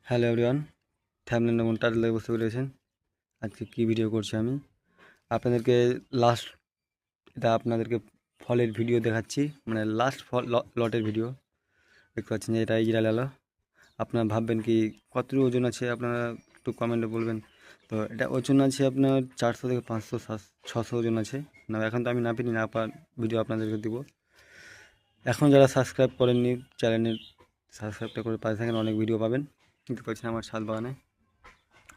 Hello everyone, thumbnail এবং টাইটেলে বুঝতে পেরেছেন আজকে কী ভিডিও করছি আমি আপনাদেরকে। লাস্ট এটা আপনাদেরকে ফলের ভিডিও দেখাচ্ছি, মানে লাস্ট ফল লটের ভিডিও দেখতে পাচ্ছেন যে এটা ইজরায়েল আলো। আপনারা ভাববেন কি কতটুকু ওজন আছে, আপনারা একটু কমেন্টে বলবেন। তো এটা ওজন আছে আপনার 400 থেকে 500 600 ওজন আছে না। এখন তো আমি নাপিনি, না ভিডিও আপনাদেরকে দিব। এখন যারা সাবস্ক্রাইব করেননি চ্যানেলের, সাবস্ক্রাইবটা করে পাশে থাকেন, অনেক ভিডিও পাবেন। দেখতে পাচ্ছেন আমার ছাদ বাগানে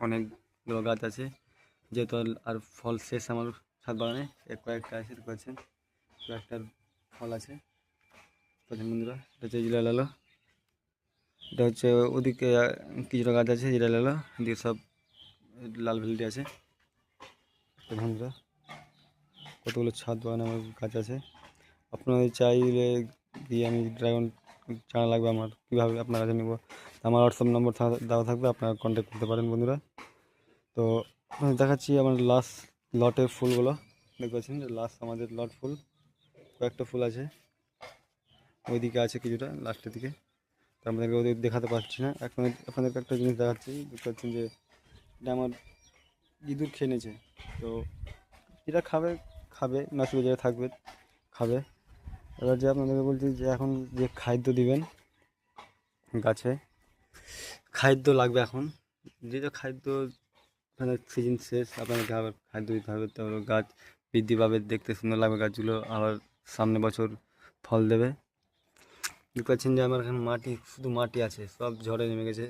অনেকগুলো গাছ আছে, যেহেতু আর ফল শেষ আমার ছাদ বাগানে। কয়েকটা আছে, দেখতে পাচ্ছেন কয়েকটার ফল আছে। বন্ধুরা, এটা হচ্ছে জিরা লালো, এটা হচ্ছে ওদিকে কিছুটা গাছ আছে জিরা লালো, দিয়ে সব লাল ভেলটি আছে। বন্ধুরা, কতগুলো ছাদ বাগানে আমার গাছ আছে। আপনাদের চাইলে দিয়ে আমি ড্রাগন চারা লাগবে আমার, কীভাবে আপনার কাছে নেব, আমার হোয়াটসঅ্যাপ নম্বর দেওয়া থাকবে, আপনারা কন্ট্যাক্ট করতে পারেন বন্ধুরা। তো দেখাচ্ছি আমার লাস্ট লটের ফুলগুলো। দেখতে পাচ্ছেন যে লাস্ট আমাদের লট ফুল, কয়েকটা ফুল আছে ওইদিকে আছে কিছুটা লাস্টের দিকে, তো আপনাদেরকে ওদের দেখাতে পারছি না। আপনাদেরকে একটা জিনিস দেখাচ্ছি, দেখতে পাচ্ছেন যে এটা আমার ইঁদুর খেয়ে নিয়েছে। তো এটা খাবে খাবে নষ্ট জায়গায় থাকবে, খাবে। এবার যে আপনাদেরকে বলছি যে এখন যে খাদ্য দিবেন গাছে, খাদ্য লাগবে এখন। যেটা খাদ্য আপনাদের সিজন শেষ, আপনাদেরকে আবার খাদ্য দিতে হবে, তো গাছ বৃদ্ধি পাবে, দেখতে সুন্দর লাগবে গাছগুলো, আবার সামনে বছর ফল দেবে। দেখতে পাচ্ছেন যে আমার এখানে মাটি, শুধু মাটি আছে, সব ঝড়ে নেমে গেছে,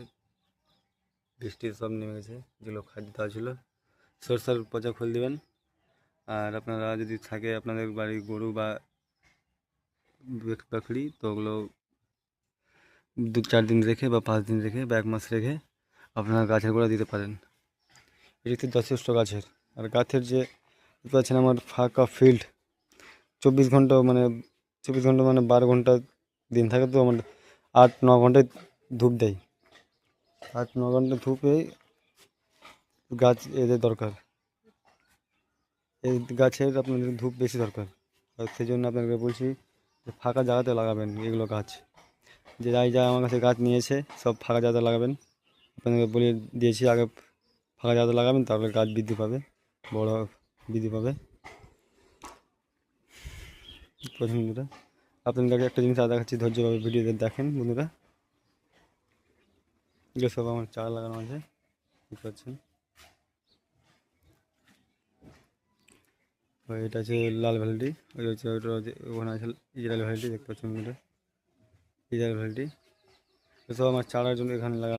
বৃষ্টির সব নেমে গেছে, যেগুলো খাদ্য দেওয়া ছিল। সরষার পচা খোল দেবেন। আর আপনারা যদি থাকে আপনাদের বাড়ি গরু বা বাকরি, তো ওগুলো 2-4 দিন রেখে বা 5 দিন রেখে বা 1 মাস রেখে আপনারা গাছের গোড়া দিতে পারেন। এটি যথেষ্ট গাছের। আর গাছের যে দেখতে পাচ্ছেন আমার ফাঁকা ফিল্ড, 24 ঘন্টা মানে 24 ঘন্টা মানে 12 ঘন্টা দিন থাকে, তো আমার 8-9 ঘন্টায় ধূপ দেয়। 8-9 ঘন্টা ধূপে গাছ এদের দরকার, এই গাছের আপনাদের ধূপ বেশি দরকার। আর সেই জন্য আপনাদেরকে বলছি যে ফাঁকা জায়গাতে লাগাবেন এগুলো গাছ। যে যা আমার কাছে গাছ নিয়েছে সব ফাঁকা জায়গাতে লাগাবেন, আপনাদেরকে বলে দিয়েছি আগে। ফাঁকা জায়গাতে লাগাবেন, তাহলে গাছ বৃদ্ধি পাবে, বড় বৃদ্ধি পাবে। বন্ধুরা, আপনাদেরকে একটা জিনিস আর দেখাচ্ছি, ধৈর্যভাবে ভিডিওতে দেখেন বন্ধুরা। এগুলো সব আমার চারা লাগানো আছে, বুঝতে পারছেন। এটা হচ্ছে লাল ভ্যারাইটি, ওই হচ্ছে ওখানে আছে ইজরায়েল ভ্যারাইটি, দেখতে পাচ্ছেন বন্ধুরা, ইজরায়েল ভ্যারাইটি। এসব আমার চারার জন্য এখানে লাগা।